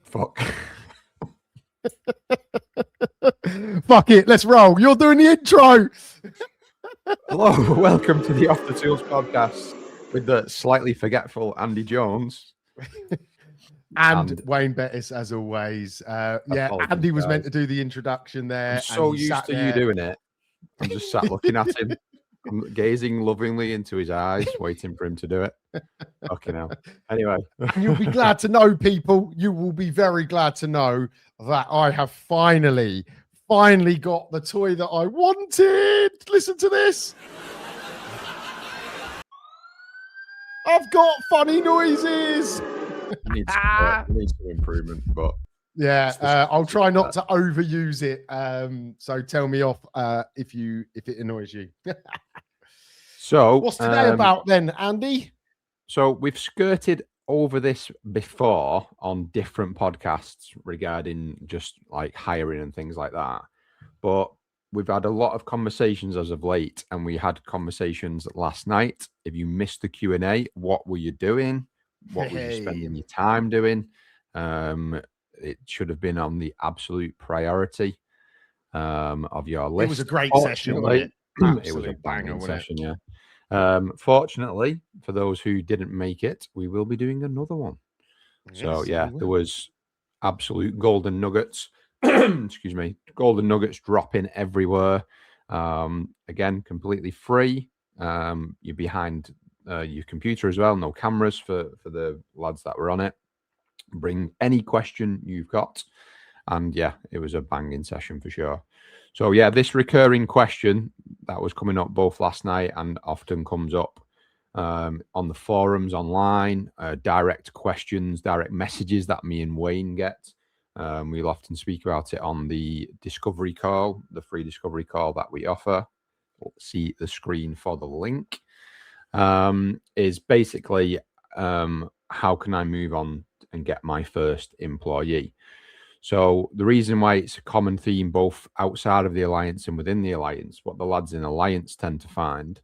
Fuck. Fuck it, let's roll. You're doing the intro. Hello, welcome to the Off the Tools podcast with the slightly forgetful Andy Jones. And Wayne Bettess, as always. Andy was meant to do the introduction there. I'm so used to you doing it. I'm just sat looking at him. I'm gazing lovingly into his eyes, waiting for him to do it. Fucking hell. Anyway. And you'll be glad to know, people, you will be very glad to know that I have finally got the toy that I wanted. Listen to this. I've got funny noises. It needs some improvement, but yeah, I'll try not to overuse it. So tell me off if it annoys you. So what's today about then, Andy? So we've skirted over this before on different podcasts regarding just like hiring and things like that. But we've had a lot of conversations as of late, and we had conversations last night. If you missed the Q&A, what were you doing? What were you spending your time doing? It should have been on the absolute priority of your list. It was a great session, wasn't it? It was a banging session, yeah. Fortunately, for those who didn't make it, we will be doing another one. Yes, so yeah, there was absolute golden nuggets. Excuse me, golden nuggets dropping everywhere. Again, completely free. You're behind your computer as well. No cameras for the lads that were on it. Bring any question you've got, and yeah, it was a banging session for sure. So yeah, this recurring question that was coming up both last night and often comes up on the forums online, direct questions, direct messages that me and Wayne get. We'll often speak about it on the discovery call, the free discovery call that we offer. See the screen for the link. Is basically how can I move on and get my first employee? So the reason why it's a common theme both outside of the Alliance and within the Alliance, what the lads in Alliance tend to find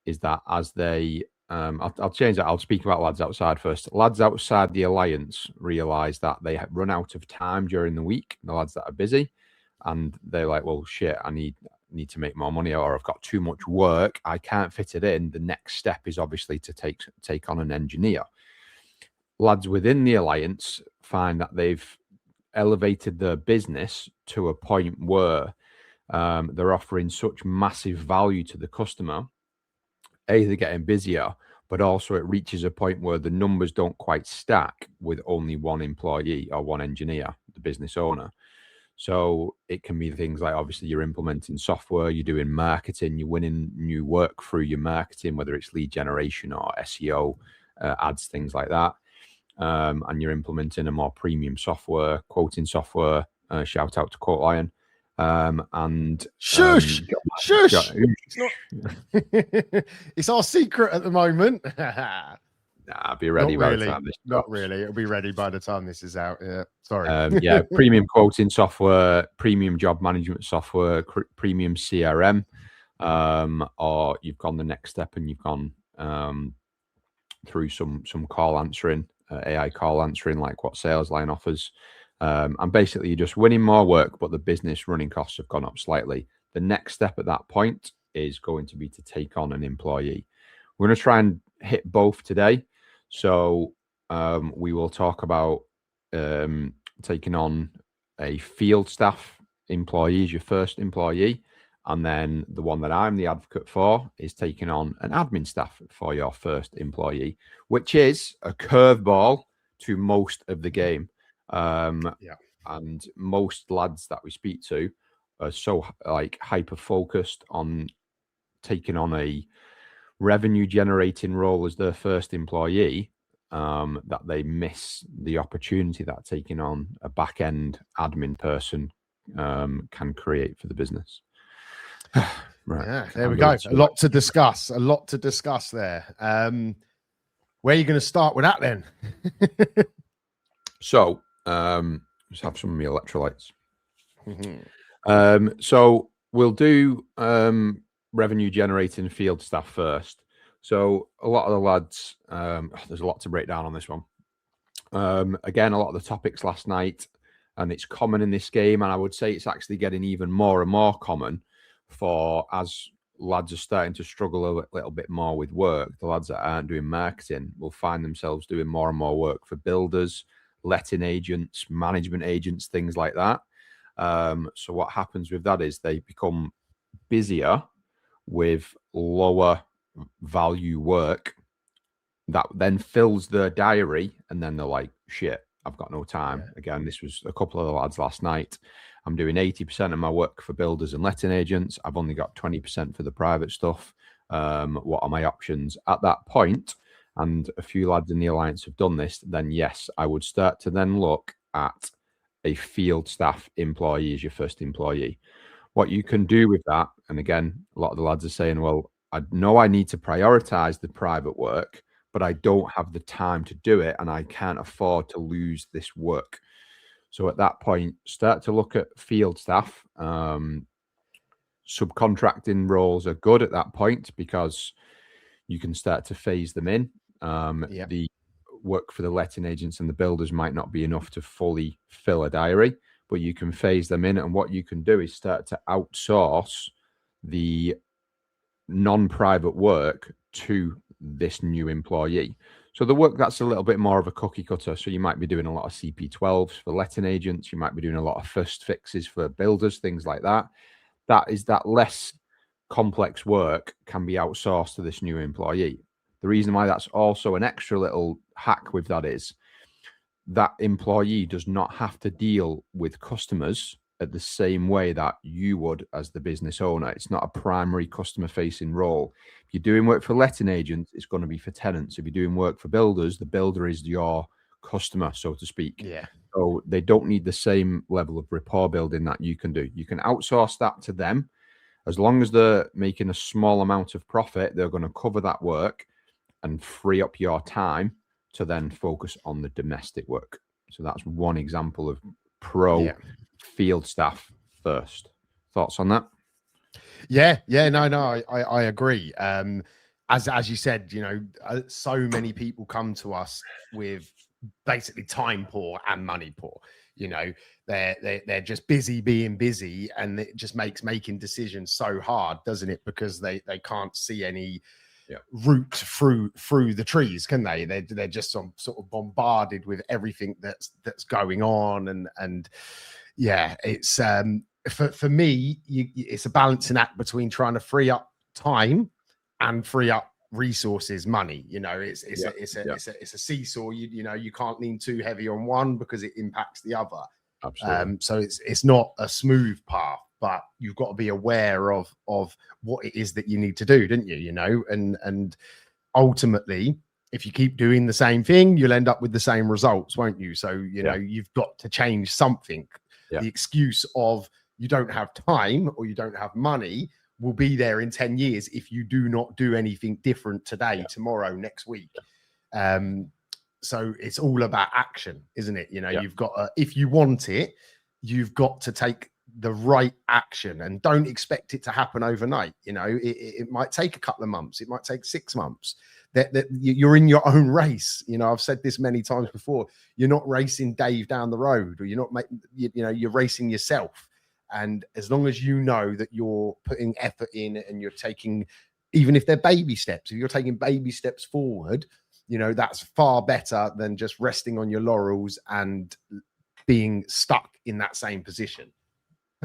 is that as they, I'll change that. I'll speak about lads outside first. Lads outside the Alliance realise that they have run out of time during the week, the lads that are busy, and they're like, well, shit, I need to make more money, or I've got too much work. I can't fit it in. The next step is obviously to take on an engineer. Lads within the Alliance find that they've elevated their business to a point where they're offering such massive value to the customer. They're getting busier, but also it reaches a point where the numbers don't quite stack with only one employee or one engineer, the business owner. So it can be things like, obviously, you're implementing software, you're doing marketing, you're winning new work through your marketing, whether it's lead generation or SEO, ads, things like that. And you're implementing a more premium software, quoting software. Shout out to Quote Lion. And shush. It's our secret at the moment. Nah, be ready by the time this drops. Not really. It'll be ready by the time this is out. Yeah, sorry. Yeah, premium quoting software, premium job management software, premium CRM, or you've gone the next step and you've gone through some call answering. AI call answering, like what SalesLine offers. And basically, you're just winning more work, but the business running costs have gone up slightly. The next step at that point is going to be to take on an employee. We're going to try and hit both today. So we will talk about taking on a field staff employee as your first employee. And then the one that I'm the advocate for is taking on an admin staff for your first employee, which is a curveball to most of the game. And most lads that we speak to are so like hyper focused on taking on a revenue generating role as their first employee that they miss the opportunity that taking on a back end admin person can create for the business. Right. Yeah, there we go. A lot to discuss there. Where are you going to start with that then? So let's have some of my electrolytes. So we'll do revenue generating field staff first. So a lot of the lads, there's a lot to break down on this one. Again, a lot of the topics last night, and it's common in this game, and I would say it's actually getting even more and more common as lads are starting to struggle a little bit more with work. The lads that aren't doing marketing will find themselves doing more and more work for builders, letting agents, management agents, things like that. So what happens with that is they become busier with lower value work that then fills their diary, and then they're like, shit, I've got no time. Yeah. Again, this was a couple of the lads last night. I'm doing 80% of my work for builders and letting agents. I've only got 20% for the private stuff. What are my options at that point? And a few lads in the alliance have done this. Then yes, I would start to then look at a field staff employee as your first employee. What you can do with that, and again, a lot of the lads are saying, well, I know I need to prioritize the private work, but I don't have the time to do it, and I can't afford to lose this work. So at that point, start to look at field staff. Subcontracting roles are good at that point because you can start to phase them in. The work for the letting agents and the builders might not be enough to fully fill a diary, but you can phase them in. And what you can do is start to outsource the non-private work to this new employee. So the work that's a little bit more of a cookie cutter. So you might be doing a lot of CP12s for letting agents. You might be doing a lot of first fixes for builders, things like that. That less complex work can be outsourced to this new employee. The reason why that's also an extra little hack with that is that employee does not have to deal with customers at the same way that you would as the business owner. It's not a primary customer facing role. If you're doing work for letting agents, it's going to be for tenants. If you're doing work for builders, the builder is your customer, so to speak. Yeah. So they don't need the same level of rapport building that you can do. You can outsource that to them. As long as they're making a small amount of profit, they're going to cover that work and free up your time to then focus on the domestic work. So that's one example of field staff first. Thoughts on that? I agree. As you said, so many people come to us with basically time poor and money poor. They're just busy being busy, and it just makes making decisions so hard, doesn't it? Because they can't see any route through the trees, can they? They're just sort of bombarded with everything that's going on, and it's for me, it's a balancing act between trying to free up time and free up resources, money. It's a seesaw. You can't lean too heavy on one because it impacts the other. Absolutely. So it's not a smooth path, but you've got to be aware of what it is that you need to do, don't you? And ultimately, if you keep doing the same thing, you'll end up with the same results, won't you? So you've got to change something. The excuse of you don't have time or you don't have money will be there in 10 years if you do not do anything different today, tomorrow, next week. So it's all about action, isn't it? You've got if you want it, you've got to take the right action, and don't expect it to happen overnight. It might take a couple of months. It might take 6 months. That you're in your own race. I've said this many times before. You're not racing Dave down the road, or you're not you're racing yourself. And as long as you know that you're putting effort in and you're taking, even if they're baby steps, if you're taking baby steps forward, that's far better than just resting on your laurels and being stuck in that same position.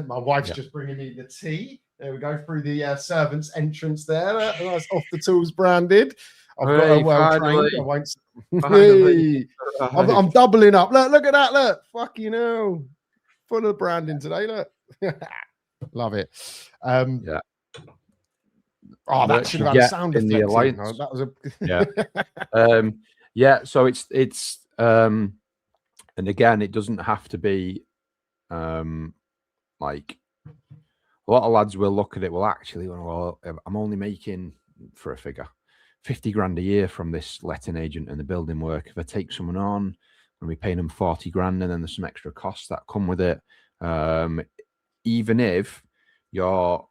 My wife's just bringing me the tea. There we go, through the servant's entrance there. That's Off the Tools branded. I've got her well trained. I won't. I'm doubling up. Look at that. Look, fucking hell, full of branding today. Look, love it. Oh, that should have had a sound effect in the alliance. That was a So it's and again, it doesn't have to be like a lot of lads will look at it. Well, actually, I'm only making, for a figure, 50 grand a year from this letting agent and the building work. If I take someone on, I'm going to be paying them 40 grand, and then there's some extra costs that come with it. Even if you're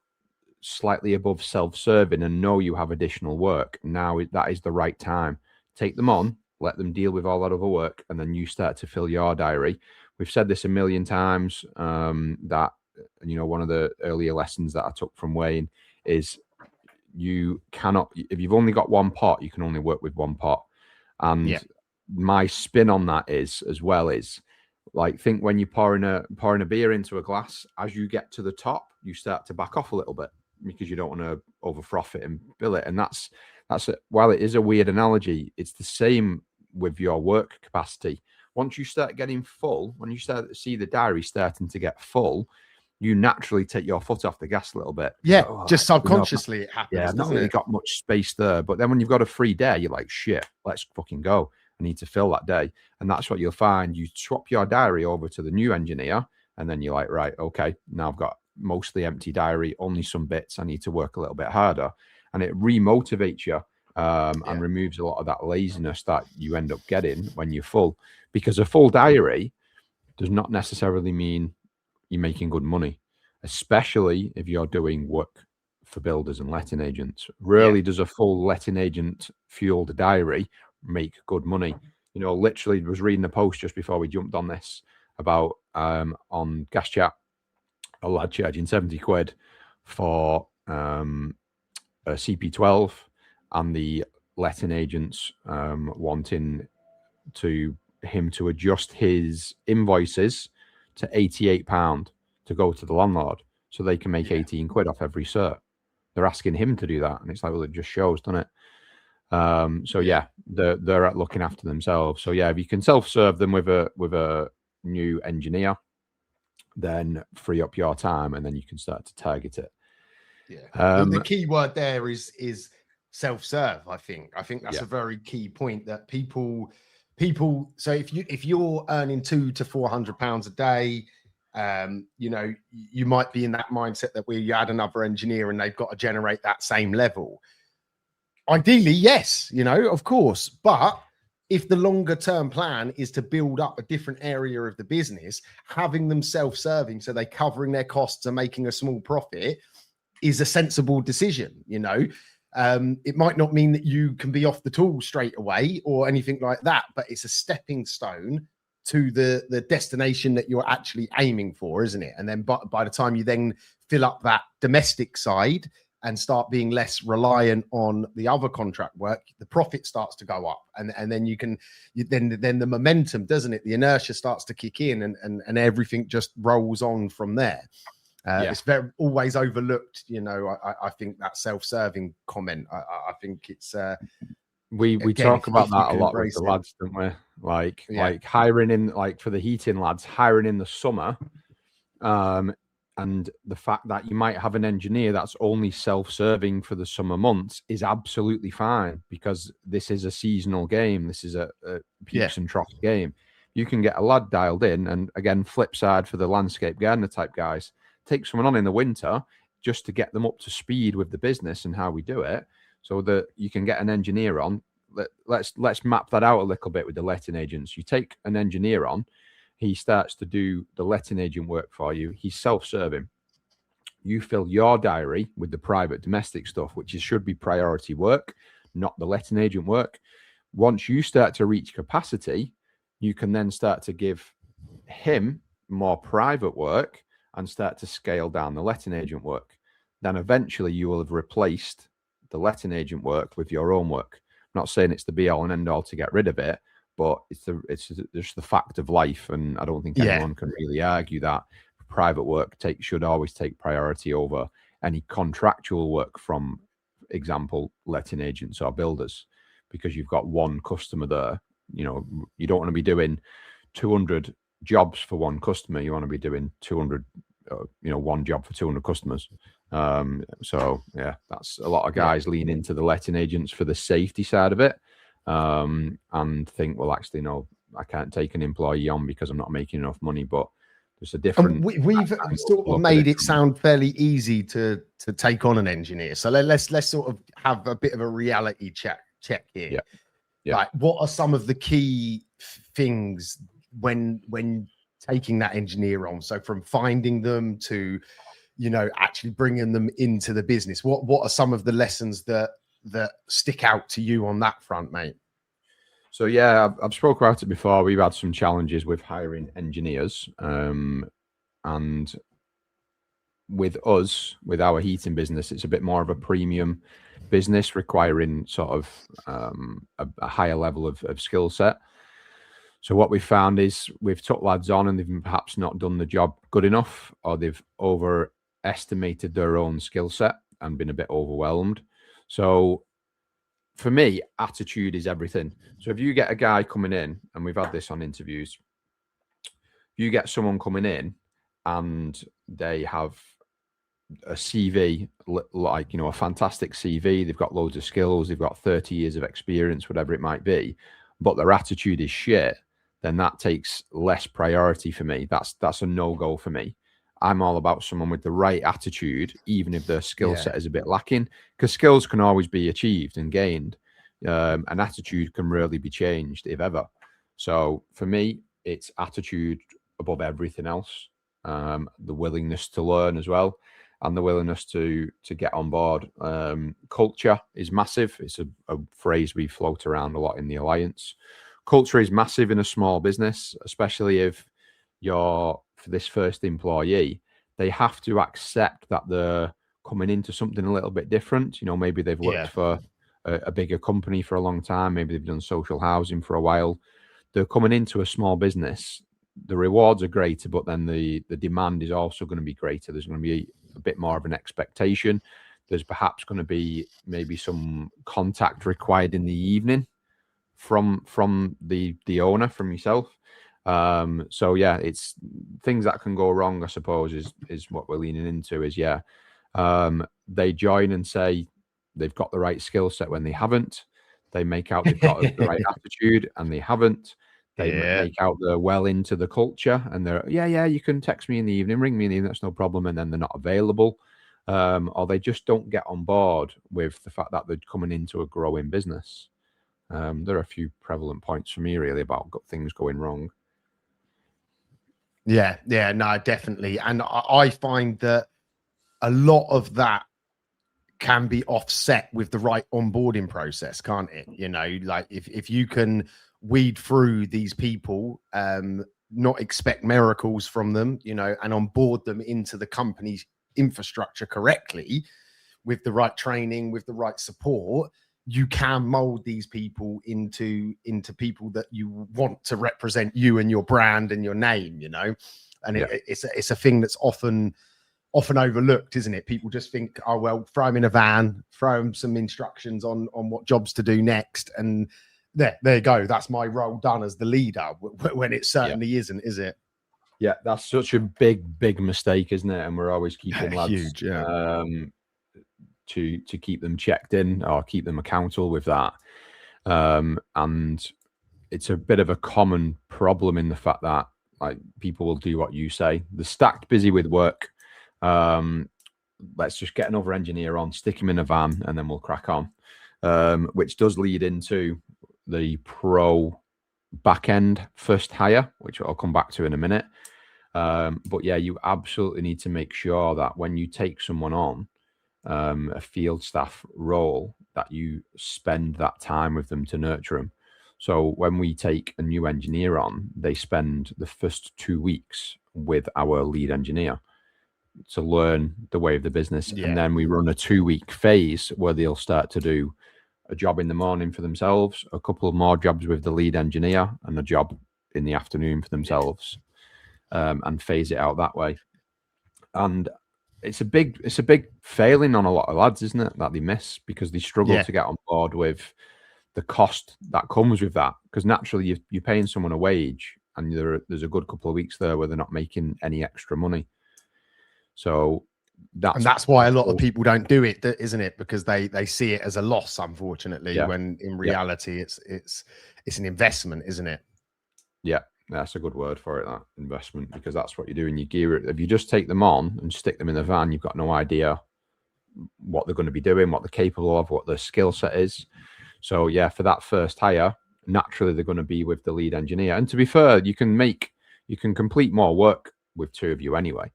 slightly above self-serving and know you have additional work, now that is the right time. Take them on, let them deal with all that other work, and then you start to fill your diary. We've said this a million times, that, one of the earlier lessons that I took from Wayne is you cannot, if you've only got one pot, you can only work with one pot. And my spin on that is, as well, is like, think when you're pouring a beer into a glass, as you get to the top, you start to back off a little bit because you don't want to over froth it and fill it. And that's while it is a weird analogy, it's the same with your work capacity. Once you start getting full, when you start to see the diary starting to get full, you naturally take your foot off the gas a little bit. Yeah, just subconsciously it happens. Yeah, not really got much space there. But then when you've got a free day, you're like, shit, let's fucking go. I need to fill that day. And that's what you'll find. You swap your diary over to the new engineer, and then you're like, right, okay, now I've got mostly empty diary, only some bits. I need to work a little bit harder. And it remotivates you and removes a lot of that laziness that you end up getting when you're full. Because a full diary does not necessarily mean you're making good money, especially if you're doing work for builders and letting agents. Rarely does a full letting agent fueled diary make good money. Literally was reading a post just before we jumped on this about on Gas Chat, a lad charging 70 quid for a CP12, and the letting agents wanting him to adjust his invoices to £88 to go to the landlord so they can make 18 quid off every cert. They're asking him to do that, and it's like, well, it just shows, doesn't it? They're looking after themselves. So if you can self-serve them with a new engineer, then free up your time, and then you can start to target it. The key word there is self-serve. I think that's a very key point, that people. So if you're earning £200 to £400 a day, you might be in that mindset that where you add another engineer and they've got to generate that same level. Ideally, yes, of course. But if the longer term plan is to build up a different area of the business, having them self-serving, so they're covering their costs and making a small profit, is a sensible decision. It might not mean that you can be off the tools straight away or anything like that, but it's a stepping stone to the destination that you're actually aiming for, isn't it? And then by the time you then fill up that domestic side and start being less reliant on the other contract work, the profit starts to go up, and then then the momentum, doesn't it? The inertia starts to kick in, and everything just rolls on from there. It's always overlooked, I think, that self-serving comment. I think it's we talk about that a lot with the lads, don't we? Like hiring in, like for the heating lads, hiring in the summer, and the fact that you might have an engineer that's only self-serving for the summer months is absolutely fine, because this is a seasonal game. This is a peaks and troughs game. You can get a lad dialed in, and again, flip side for the landscape gardener type guys, take someone on in the winter just to get them up to speed with the business and how we do it, so that you can get an engineer on. Let's map that out a little bit with the letting agents. You take an engineer on, he starts to do the letting agent work for you. He's self-serving. You fill your diary with the private domestic stuff, which should be priority work, not the letting agent work. Once you start to reach capacity, you can then start to give him more private work and start to scale down the letting agent work. Then eventually you will have replaced the letting agent work with your own work. I'm not saying it's the be all and end all to get rid of it, but it's just the fact of life, and I don't think anyone can really argue that private work should always take priority over any contractual work from, example, letting agents or builders, because you've got one customer there. You don't want to be doing 200 jobs for one customer. You want to be doing 200, one job for 200 customers. So that's a lot of guys lean into the letting agents for the safety side of it, and think, well, actually, no, I can't take an employee on because I'm not making enough money. But there's a different. We've sort of made it sound fairly easy to take on an engineer. So let's sort of have a bit of a reality check here. Yeah. Like, what are some of the key things when taking that engineer on? So from finding them to, actually bringing them into the business, what are some of the lessons that stick out to you on that front, mate? So yeah, I've spoke about it before. We've had some challenges with hiring engineers, and with us, with our heating business, it's a bit more of a premium business requiring sort of a higher level of skill set. So what we've found is we've took lads on and they've perhaps not done the job good enough, or they've overestimated their own skill set and been a bit overwhelmed. So for me, attitude is everything. So if you get a guy coming in, and we've had this on interviews, if you get someone coming in and they have a CV, like, you know, a fantastic CV, they've got loads of skills, they've got 30 years of experience, whatever it might be, but their attitude is shit, then that takes less priority for me. That's a no-go for me. I'm all about someone with the right attitude, even if their skill set is a bit lacking, because skills can always be achieved and gained. An attitude can really be changed, if ever. So for me, it's attitude above everything else. The willingness to learn as well, and the willingness to get on board. Culture is massive. It's a phrase we float around a lot in the Alliance. Culture is massive in a small business, especially if you're, for this first employee, they have to accept that they're coming into something a little bit different. You know, maybe they've worked for a bigger company for a long time. Maybe they've done social housing for a while. They're coming into a small business. The rewards are greater, but then the demand is also going to be greater. There's going to be a bit more of an expectation. There's perhaps going to be maybe some contact required in the evening from the owner, from yourself. So yeah, it's things that can go wrong, I suppose, is what we're leaning into. Is they join and say they've got the right skill set when they haven't. They make out they've got the right attitude and they haven't. They make out they're well into the culture and they're, you can text me in the evening, ring me in the evening, that's no problem. And then they're not available. Or they just don't get on board with the fact that they're coming into a growing business. There are a few prevalent points for me really about things going wrong. Yeah, no, definitely. And I find that a lot of that can be offset with the right onboarding process, can't it? You know, like if you can weed through these people, not expect miracles from them, you know, and onboard them into the company's infrastructure correctly with the right training, with the right support, you can mold these people into people that you want to represent you and your brand and your name, you know. And it's a thing that's often overlooked, isn't it? People just think, oh well, throw them in a van, throw them some instructions on what jobs to do next, and there you go, that's my role done as the leader, when it certainly isn't, is it? Yeah, that's such a big mistake, isn't it? And we're always keeping lads huge, to keep them checked in or keep them accountable with that. And it's a bit of a common problem in the fact that, like, people will do what you say. They're stacked busy with work. Let's just get another engineer on, stick him in a van, and then we'll crack on. Which does lead into the pro back end first hire, which I'll come back to in a minute. But yeah, you absolutely need to make sure that when you take someone on a field staff role, that you spend that time with them to nurture them. So when we take a new engineer on, they spend the first 2 weeks with our lead engineer to learn the way of the business. And then we run a 2-week phase where they'll start to do a job in the morning for themselves, a couple of more jobs with the lead engineer, and a job in the afternoon for themselves, and phase it out that way. And it's a big failing on a lot of lads, isn't it, that they miss because they struggle to get on board with the cost that comes with that. Because naturally you're paying someone a wage, and there's a good couple of weeks there where they're not making any extra money. So that's why a lot of people don't do it, isn't it? Because they see it as a loss, unfortunately, when in reality it's an investment, isn't it? Yeah, that's a good word for it, that investment, because that's what you're doing. You gear it. If you just take them on and stick them in the van, you've got no idea what they're going to be doing, what they're capable of, what their skill set is. So yeah, for that first hire, naturally they're going to be with the lead engineer. And to be fair, you can complete more work with 2 of you anyway.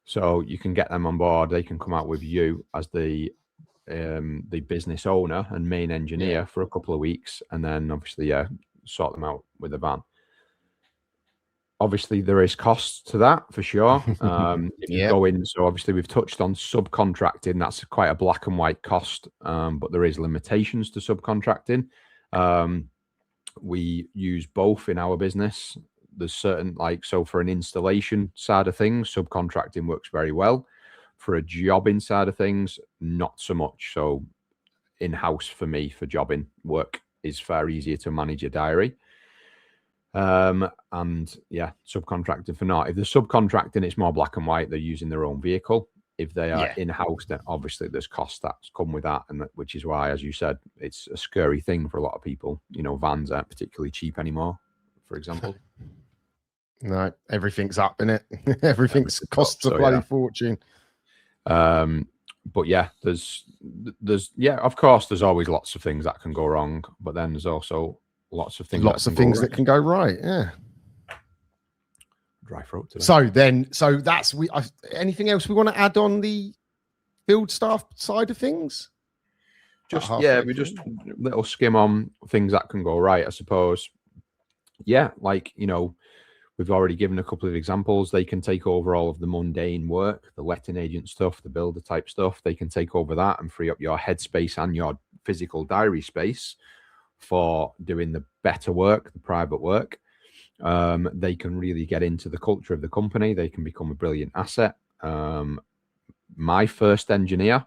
So you can get them on board. They can come out with you as the the business owner and main engineer for a couple of weeks, and then obviously sort them out with a van. Obviously, there is costs to that for sure. If you go in, so obviously we've touched on subcontracting. That's quite a black and white cost, but there is limitations to subcontracting. We use both in our business. There's certain, like, so for an installation side of things, subcontracting works very well. For a jobbing side of things, not so much. So in-house for me, for jobbing work, is far easier to manage a diary. And yeah, subcontracting for not. If they're subcontracting, it's more black and white. They're using their own vehicle. If they are in-house, then obviously there's costs that come with that, and which is why, as you said, it's a scary thing for a lot of people. You know, vans aren't particularly cheap anymore, for example. No, everything's up, isn't it? Everything's costs a bloody fortune. But yeah, there's of course, there's always lots of things that can go wrong, but then there's also lots of things that can go right. Yeah. Dry throat today. So that's anything else we want to add on the field staff side of things? Just we just little skim on things that can go right, I suppose. Yeah, like, you know, we've already given a couple of examples. They can take over all of the mundane work, the letting agent stuff, the builder type stuff. They can take over that and free up your headspace and your physical diary space for doing the better work, the private work. They can really get into the culture of the company. They can become a brilliant asset. My first engineer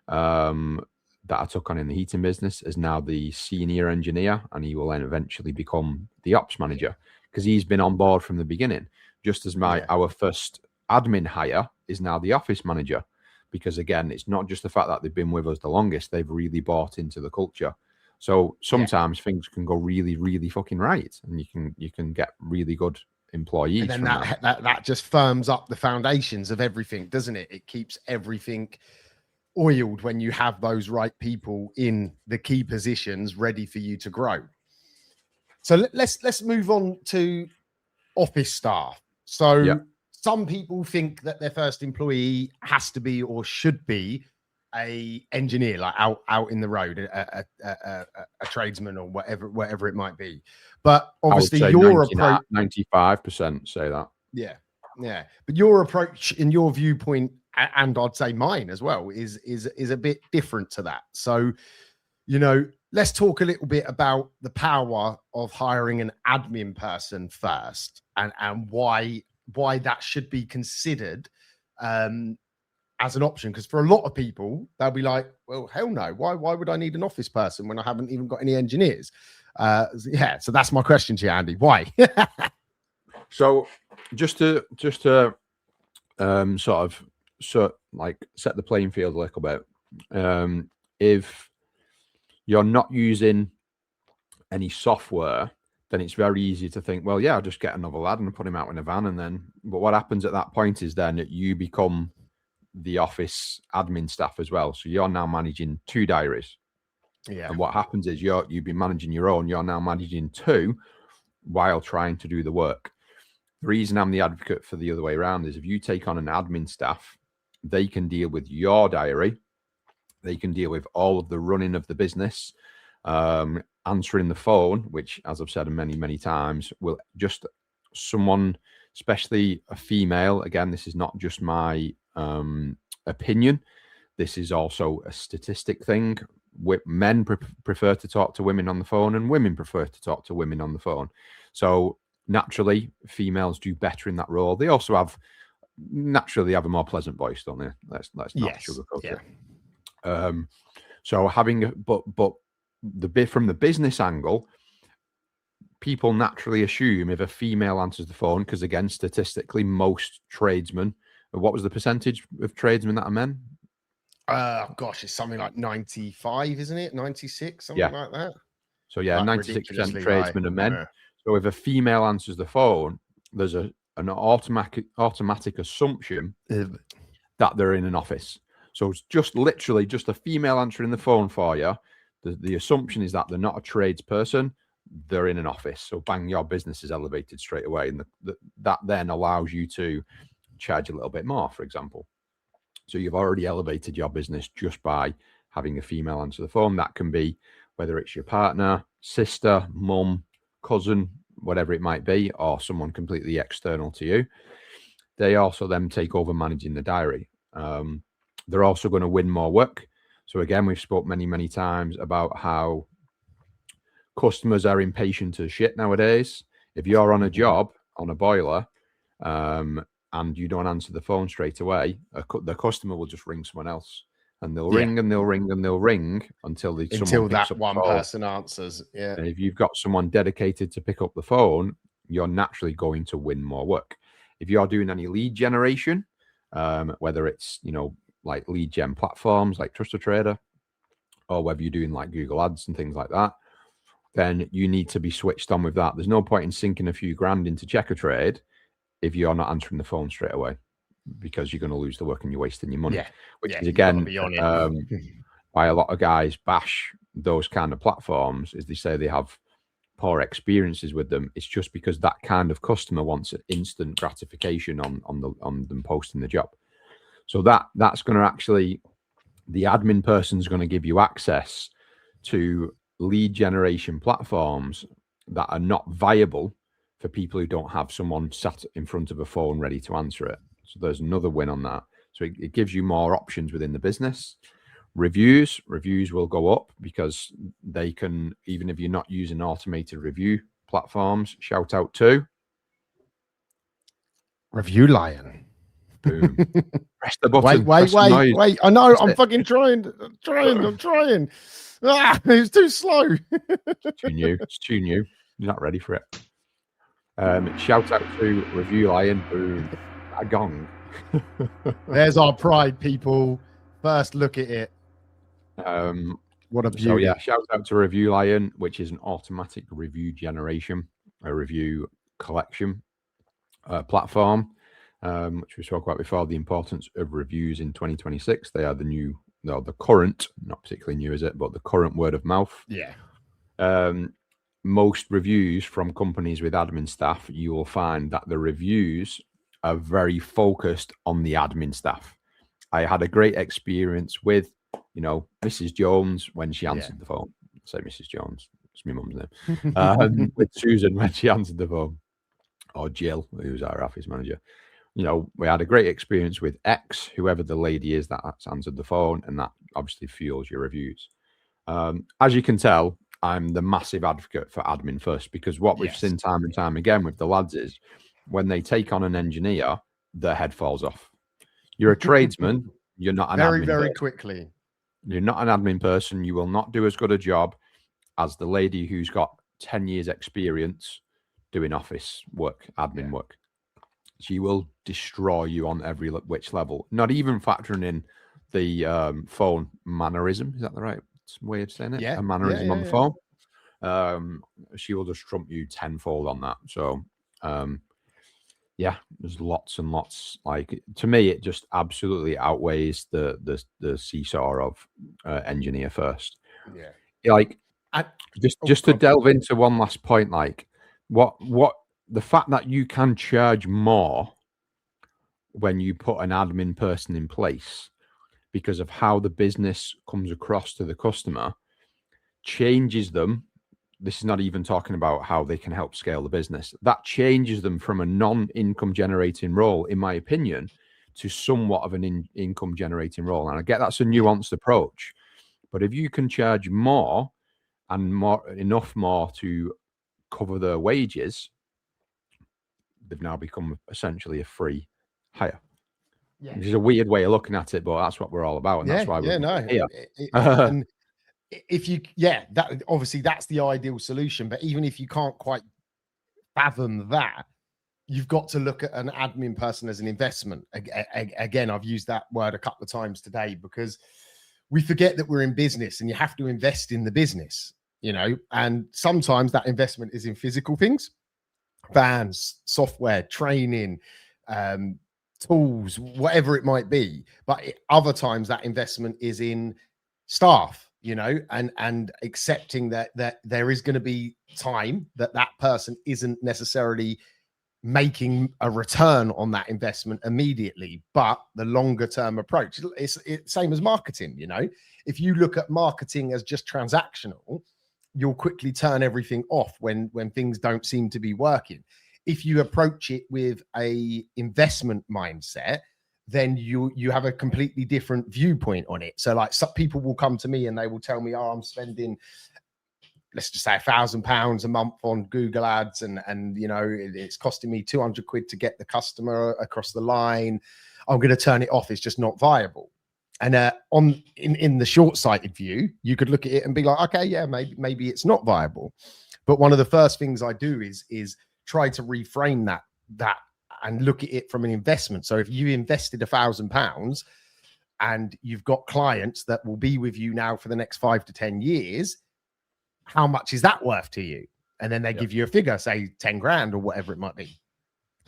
that I took on in the heating business is now the senior engineer, and he will then eventually become the ops manager, because he's been on board from the beginning. Just as our first admin hire is now the office manager, because again, it's not just the fact that they've been with us the longest, they've really bought into the culture. So sometimes things can go really, really fucking right, and you can get really good employees. And then that just firms up the foundations of everything, doesn't it? It keeps everything oiled when you have those right people in the key positions ready for you to grow. So let's move on to office staff. So some people think that their first employee has to be or should be a engineer, like out in the road, a tradesman or whatever it might be. But obviously your approach, 95% say that. Yeah. But your approach and your viewpoint, and I'd say mine as well, is a bit different to that. So, you know, let's talk a little bit about the power of hiring an admin person first, and why that should be considered as an option. Because for a lot of people, they'll be like, well, hell no, why would I need an office person when I haven't even got any engineers? So that's my question to you, Andy. Why? So just to set the playing field a little bit. If you're not using any software, then it's very easy to think, well, yeah, I'll just get another lad and put him out in a van. But what happens at that point is then that you become the office admin staff as well. So you're now managing 2 diaries. Yeah. And what happens is you've been managing your own, you're now managing 2 while trying to do the work. The reason I'm the advocate for the other way around is if you take on an admin staff, they can deal with your diary. They can deal with all of the running of the business, answering the phone, which, as I've said many, many times, will just someone, especially a female. Again, this is not just my opinion. This is also a statistic thing. Men prefer to talk to women on the phone, and women prefer to talk to women on the phone. So naturally, females do better in that role. They also have a more pleasant voice, don't they? Let's not sugarcoat it. So having, but from the business angle, people naturally assume if a female answers the phone, because again, statistically, most tradesmen, what was the percentage of tradesmen that are men? Gosh, it's something like 95, isn't it? 96, something like that. So yeah, 96% tradesmen are men. So if a female answers the phone, there's an automatic assumption that they're in an office. So it's just literally just a female answering the phone for you. The assumption is that they're not a tradesperson, they're in an office. So bang, your business is elevated straight away. And that then allows you to charge a little bit more, for example. So you've already elevated your business just by having a female answer the phone. That can be whether it's your partner, sister, mum, cousin, whatever it might be, or someone completely external to you. They also then take over managing the diary. They're also going to win more work. So again, we've spoke many times about how customers are impatient as shit nowadays. If you're on a job, on a boiler, and you don't answer the phone straight away, the customer will just ring someone else. And they'll ring and they'll ring and they'll ring until that one person answers. Yeah. And if you've got someone dedicated to pick up the phone, you're naturally going to win more work. If you're doing any lead generation, whether it's, like lead gen platforms like Trust a Trader, or whether you're doing like Google Ads and things like that, then you need to be switched on with that. There's no point in sinking a few grand into Checker Trade if you're not answering the phone straight away, because you're going to lose the work and you're wasting your money. Which is, again, why a lot of guys bash those kind of platforms, is they say they have poor experiences with them. It's just because that kind of customer wants an instant gratification on them posting the job. So that's going to actually, the admin person's going to give you access to lead generation platforms that are not viable for people who don't have someone sat in front of a phone ready to answer it. So there's another win on that. So it gives you more options within the business. Reviews will go up because they can, even if you're not using automated review platforms, shout out to Review Lion. Boom. Press the button. Wait. I know. I'm fucking trying. I'm trying. It's too slow. It's too new. You're not ready for it. Shout out to Review Lion. Boom. A gong. There's our pride, people. First look at it. What a beauty. So yeah, shout out to Review Lion, which is an automatic review generation, a review collection platform, which we spoke about before, the importance of reviews in 2026. They are the current, not particularly new, is it, but the current word of mouth. Yeah. Most reviews from companies with admin staff, you will find that the reviews are very focused on the admin staff. I had a great experience with, Mrs. Jones when she answered the phone. Say Mrs. Jones, it's my mum's name. With Susan when she answered the phone, or Jill, who's our office manager. We had a great experience with X, whoever the lady is that's answered the phone, and that obviously fuels your reviews. As you can tell, I'm the massive advocate for admin first, because what we've seen time and time again with the lads is when they take on an engineer, their head falls off. You're a tradesman, you're not an admin very person. Quickly. You're not an admin person. You will not do as good a job as the lady who's got 10 years experience doing office work, admin work. She will destroy you on every which level, not even factoring in the phone mannerism. Is that the right way of saying it? Yeah. A mannerism on the phone. She will just trump you tenfold on that. So, there's lots and lots. Like, to me, it just absolutely outweighs the seesaw of engineer first. Yeah. Like, just to delve into one last point, like what the fact that you can charge more when you put an admin person in place because of how the business comes across to the customer changes them. This is not even talking about how they can help scale the business. That changes them from a non-income generating role, in my opinion, to somewhat of an income generating role. And I get that's a nuanced approach, but if you can charge more and enough more to cover their wages, they've now become essentially a free hire. Yeah. Which is a weird way of looking at it, but that's what we're all about, and that's why we're here. And if you, that obviously that's the ideal solution. But even if you can't quite fathom that, you've got to look at an admin person as an investment. Again, I've used that word a couple of times today because we forget that we're in business and you have to invest in the business, and sometimes that investment is in physical things, vans, software, training, tools, whatever it might be. But other times that investment is in staff, and accepting that there is going to be time that person isn't necessarily making a return on that investment immediately, but the longer term approach, it's same as marketing. You know, if you look at marketing as just transactional, you'll quickly turn everything off when things don't seem to be working. If you approach it with a investment mindset, then you have a completely different viewpoint on it. So like some people will come to me and they will tell me, oh, I'm spending, let's just say £1,000 a month on Google ads. And, you know, it's costing me 200 quid to get the customer across the line. I'm going to turn it off. It's just not viable. And in the short-sighted view, you could look at it and be like, okay, yeah, maybe it's not viable. But one of the first things I do is try to reframe that and look at it from an investment. So if you invested £1,000 and you've got clients that will be with you now for the next 5 to 10 years, how much is that worth to you? And then they give you a figure, say 10 grand or whatever it might be.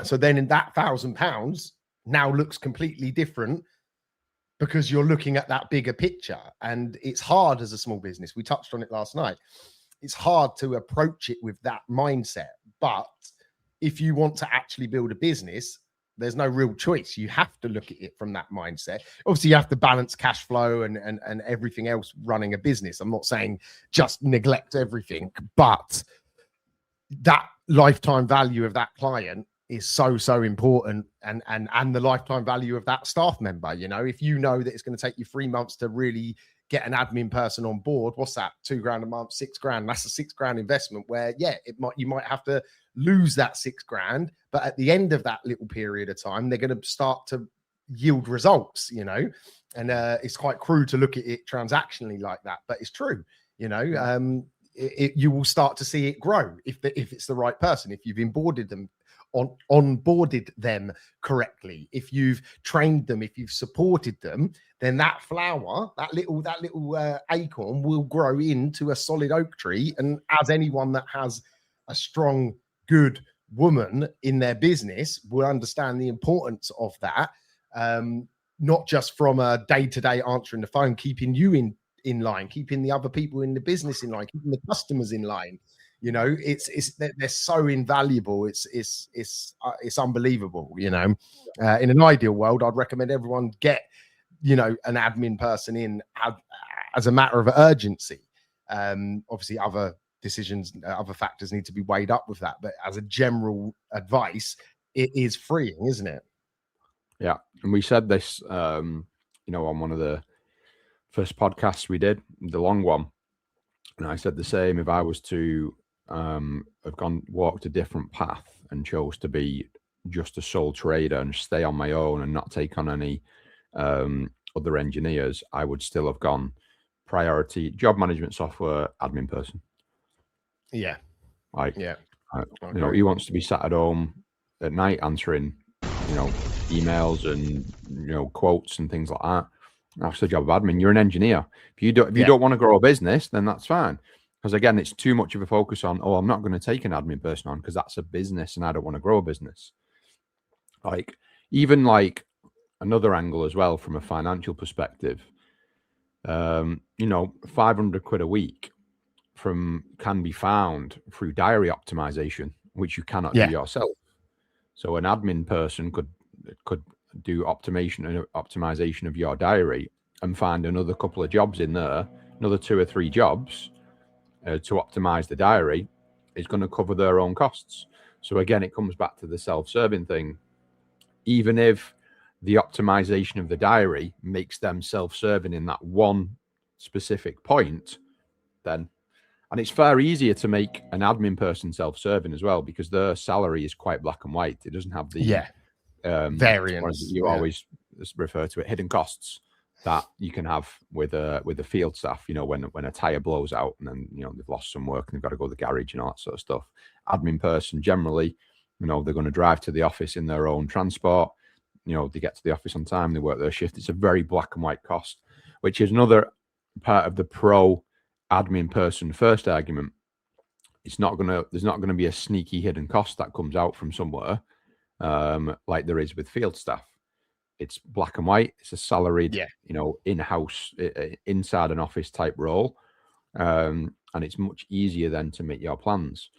So then in that £1,000 now looks completely different because you're looking at that bigger picture. And it's hard as a small business. We touched on it last night. It's hard to approach it with that mindset. But if you want to actually build a business, there's no real choice. You have to look at it from that mindset. Obviously, you have to balance cash flow and everything else running a business. I'm not saying just neglect everything, but that lifetime value of that client is so important, and the lifetime value of that staff member. You know, if you know that it's going to take you 3 months to really get an admin person on board, what's that? £2,000 a month, £6,000. That's a £6,000 investment where, yeah, you might have to lose that £6,000, but at the end of that little period of time, they're going to start to yield results, you know. And it's quite crude to look at it transactionally like that, but it's true. You know, you will start to see it grow if it's the right person, if you've onboarded them correctly, if you've trained them, if you've supported them, then that flower, that little acorn will grow into a solid oak tree. And as anyone that has a strong, good woman in their business will understand the importance of that, not just from a day-to-day answering the phone, keeping you in line, keeping the other people in the business in line, keeping the customers in line. You know, they're so invaluable. It's unbelievable. You know, in an ideal world, I'd recommend everyone get, you know, an admin person in as a matter of urgency. Obviously, other decisions, other factors need to be weighed up with that. But as a general advice, it is freeing, isn't it? Yeah, and we said this, you know, on one of the first podcasts we did, the long one, and I said the same. If I was to have walked a different path and chose to be just a sole trader and stay on my own and not take on any other engineers, I would still have gone priority job management software admin person. Yeah. Like, yeah. You know, he wants to be sat at home at night answering, you know, emails and, you know, quotes and things like that. That's the job of admin. You're an engineer. If you don't want to grow a business, then that's fine. Because again, it's too much of a focus on, oh, I'm not going to take an admin person on because that's a business and I don't want to grow a business. Like, even like another angle as well from a financial perspective, you know, 500 quid a week can be found through diary optimization, which you cannot do yourself. So an admin person could do optimization of your diary and find another couple of jobs in there, another 2 or 3 jobs to optimize the diary is going to cover their own costs. So again, it comes back to the self-serving thing. Even if the optimization of the diary makes them self-serving in that one specific point, then, and it's far easier to make an admin person self-serving as well because their salary is quite black and white. It doesn't have the variance. You always refer to it, hidden costs that you can have with the field staff. You know, when a tire blows out and then, you know, they've lost some work and they've got to go to the garage and all that sort of stuff. Admin person generally, you know, they're going to drive to the office in their own transport. You know, they get to the office on time, they work their shift. It's a very black and white cost, which is another part of the pro admin person first argument. There's not going to be a sneaky hidden cost that comes out from somewhere, like there is with field staff. It's black and white. It's a salaried, you know, in-house, inside an office type role, and it's much easier then to make your plans.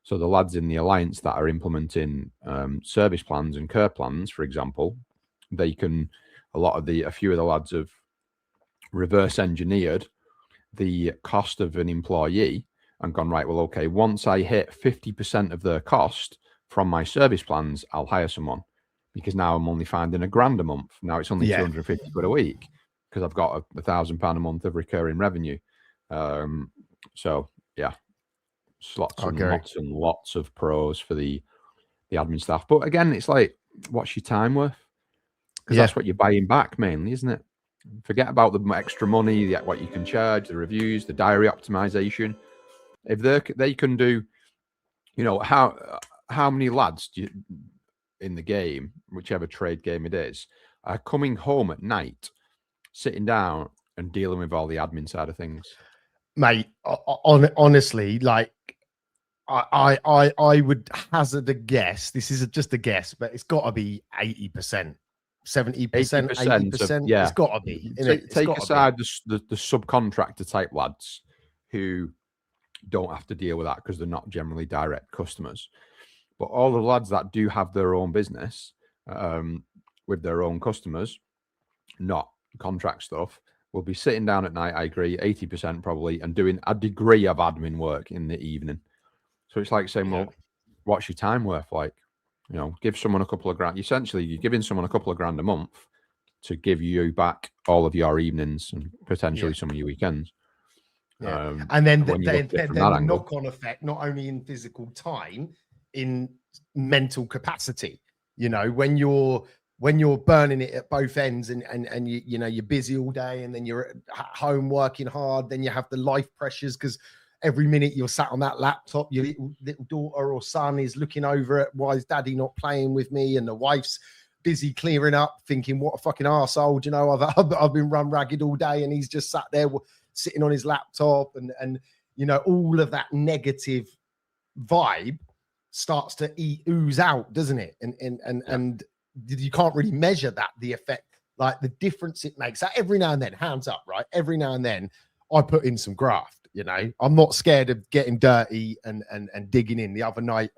So the lads in the alliance that are implementing service plans and care plans, for example, they can, a few of the lads have reverse engineered the cost of an employee and gone, right, well, okay, once I hit 50% of their cost from my service plans, I'll hire someone, because now I'm only finding £1,000 a month. Now it's only 250 quid a week because I've got £1,000 a month of recurring revenue. So yeah, lots and lots of pros for the admin staff. But again, it's like, what's your time worth? Because that's what you're buying back mainly, isn't it? Forget about the extra money, what you can charge, the reviews, the diary optimization. If they can do, how many lads in the game, whichever trade game it is, are coming home at night, sitting down and dealing with all the admin side of things? Mate, honestly, like I would hazard a guess. This is just a guess, but it's got to be 80%. 70%, 80%. Yeah, it's got to be. Take aside the subcontractor type lads who don't have to deal with that because they're not generally direct customers. But all the lads that do have their own business with their own customers, not contract stuff, will be sitting down at night, I agree, 80% probably, and doing a degree of admin work in the evening. So it's like saying, well, what's your time worth? Like, give someone a couple of grand. Essentially, you're giving someone a couple of grand a month to give you back all of your evenings and potentially some of your weekends. And then the knock-on effect, not only in physical time, in mental capacity. When you're burning it at both ends, and you're busy all day, and then you're at home working hard, then you have the life pressures because every minute you're sat on that laptop, your little daughter or son is looking over at, why is daddy not playing with me? And the wife's busy clearing up, thinking, what a fucking arsehole. I've been run ragged all day, and he's just sat there sitting on his laptop, and all of that negative vibe starts to ooze out, doesn't it? And you can't really measure the effect, like the difference it makes. So every now and then, hands up, right? Every now and then I put in some graft. I'm not scared of getting dirty and digging in. The other night,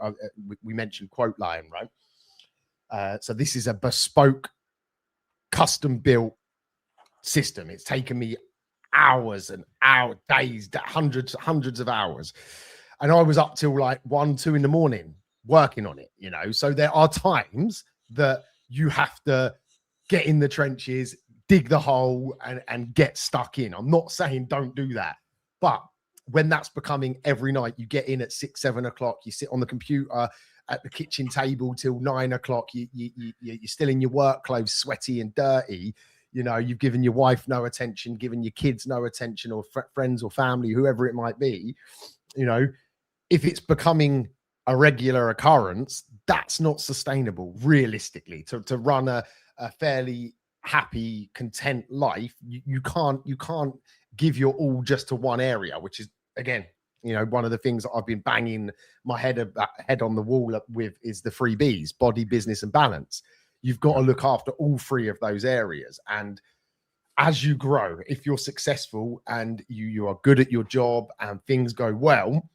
we mentioned Quote Lion, right? So this is a bespoke, custom-built system. It's taken me hours and days, hundreds of hours. And I was up till like 1, 2 in the morning working on it, So there are times that you have to get in the trenches, dig the hole, and get stuck in. I'm not saying don't do that. But when that's becoming every night, you get in at 6, 7 o'clock, you sit on the computer at the kitchen table till 9 o'clock, you're still in your work clothes, sweaty and dirty. You've given your wife no attention, given your kids no attention, or friends or family, whoever it might be. If it's becoming a regular occurrence, that's not sustainable, realistically. To run a fairly happy, content life, you can't give your all just to one area, which is, again, one of the things that I've been banging my head on the wall with is the 3 Bs: body, business, and balance. You've got to look after all 3 of those areas. And as you grow, if you're successful and you are good at your job and things go well,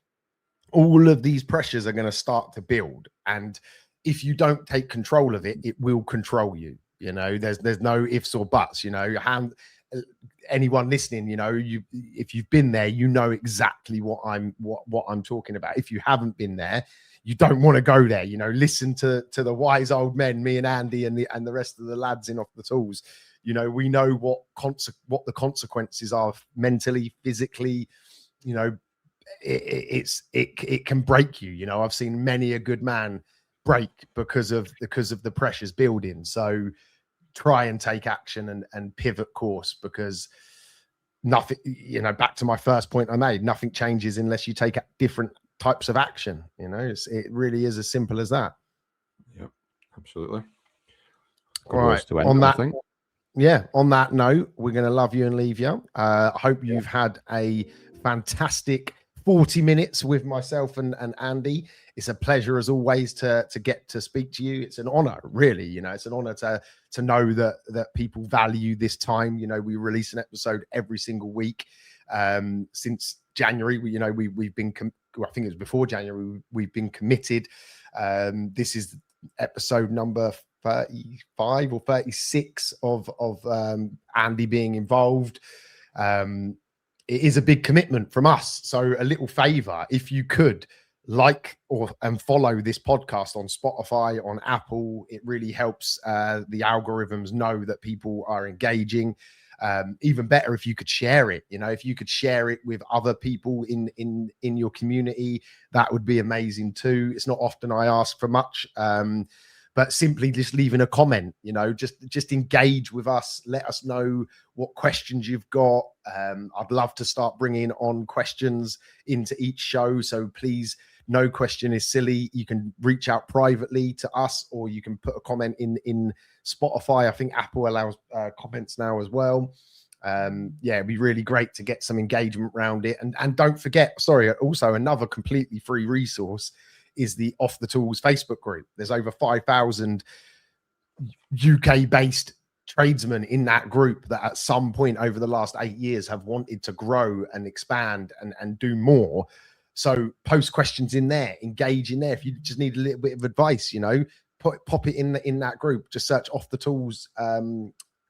all of these pressures are going to start to build. And if you don't take control of it, it will control you. There's no ifs or buts. Anyone listening, if you've been there, exactly what I'm talking about. If you haven't been there, you don't want to go there. Listen to the wise old men, me and Andy and the rest of the lads in Off the Tools. We know what the consequences are mentally, physically. It can break you. I've seen many a good man break because of the pressures building. So try and take action and pivot course, because nothing, back to my first point I made, nothing changes unless you take different types of action. It really is as simple as that. Yep, absolutely. All right. On that note, we're going to love you and leave you. I hope you've had a fantastic 40 minutes with myself and Andy. It's a pleasure as always to get to speak to you. It's an honor, really. It's an honor to know that people value this time. We release an episode every single week since January. We've been I think it was before January, we've been committed. This is episode number 35 or 36 of Andy being involved. It is a big commitment from us. So a little favor, if you could and follow this podcast on Spotify, on Apple, it really helps the algorithms know that people are engaging. Even better if you could share it. If you could share it with other people in your community, that would be amazing too. It's not often I ask for much, but simply just leaving a comment, just engage with us. Let us know what questions you've got. I'd love to start bringing on questions into each show. So please, no question is silly. You can reach out privately to us, or you can put a comment in Spotify. I think Apple allows comments now as well. It'd be really great to get some engagement around it. And don't forget, also another completely free resource is the Off the Tools Facebook group. There's over 5,000 UK-based tradesmen in that group that at some point over the last 8 years have wanted to grow and expand and do more. So post questions in there, engage in there. If you just need a little bit of advice, pop it in that group. Just search Off the Tools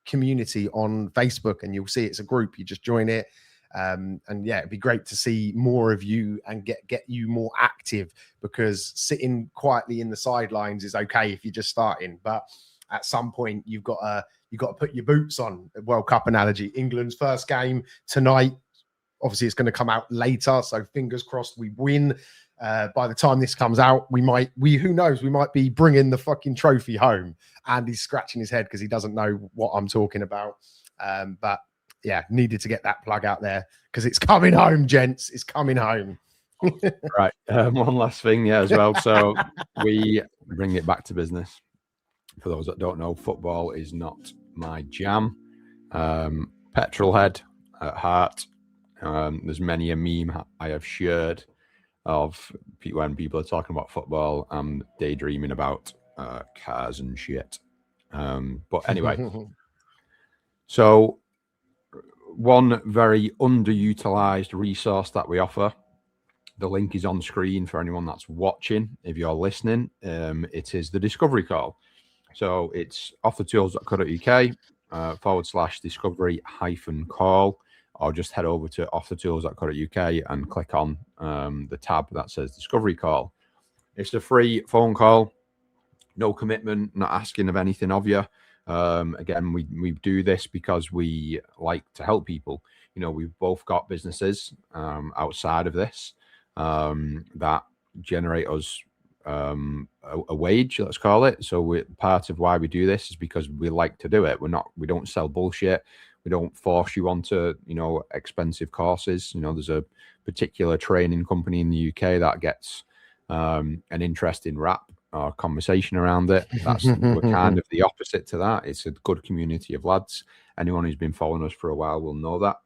community on Facebook and you'll see it's a group. You just join it. It'd be great to see more of you and get you more active, because sitting quietly in the sidelines is okay if you're just starting, but at some point you've got to put your boots on. World Cup analogy, England's first game tonight. Obviously, it's going to come out later, so fingers crossed we win. By the time this comes out, who knows? We might be bringing the fucking trophy home. Andy's scratching his head because he doesn't know what I'm talking about. But yeah, needed to get that plug out there because it's coming home, gents. It's coming home. Right. One last thing, as well. So we bring it back to business. For those that don't know, football is not my jam. Petrol head at heart. There's many a meme I have shared of when people are talking about football and daydreaming about cars and shit. But anyway, so one very underutilized resource that we offer, the link is on screen for anyone that's watching. If you're listening, it is the discovery call. So it's offthetools.co.uk /discovery-call. Or just head over to offthetools.co.uk and click on the tab that says Discovery Call. It's a free phone call, no commitment, not asking of anything of you. Again, we do this because we like to help people. We've both got businesses outside of this that generate us a wage, let's call it. So part of why we do this is because we like to do it. We don't sell bullshit. We don't force you onto, expensive courses. There's a particular training company in the UK that gets an interesting rap or conversation around it. We're kind of the opposite to that. It's a good community of lads. Anyone who's been following us for a while will know that.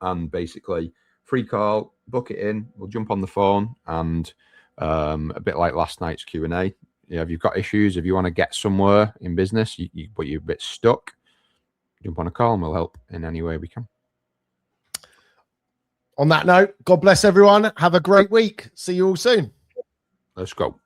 And basically, free call, book it in. We'll jump on the phone and a bit like last night's Q&A. If you've got issues, if you want to get somewhere in business, but you're a bit stuck, jump on a call and we'll help in any way we can. On that note, God bless everyone. Have a great week. See you all soon. Let's go.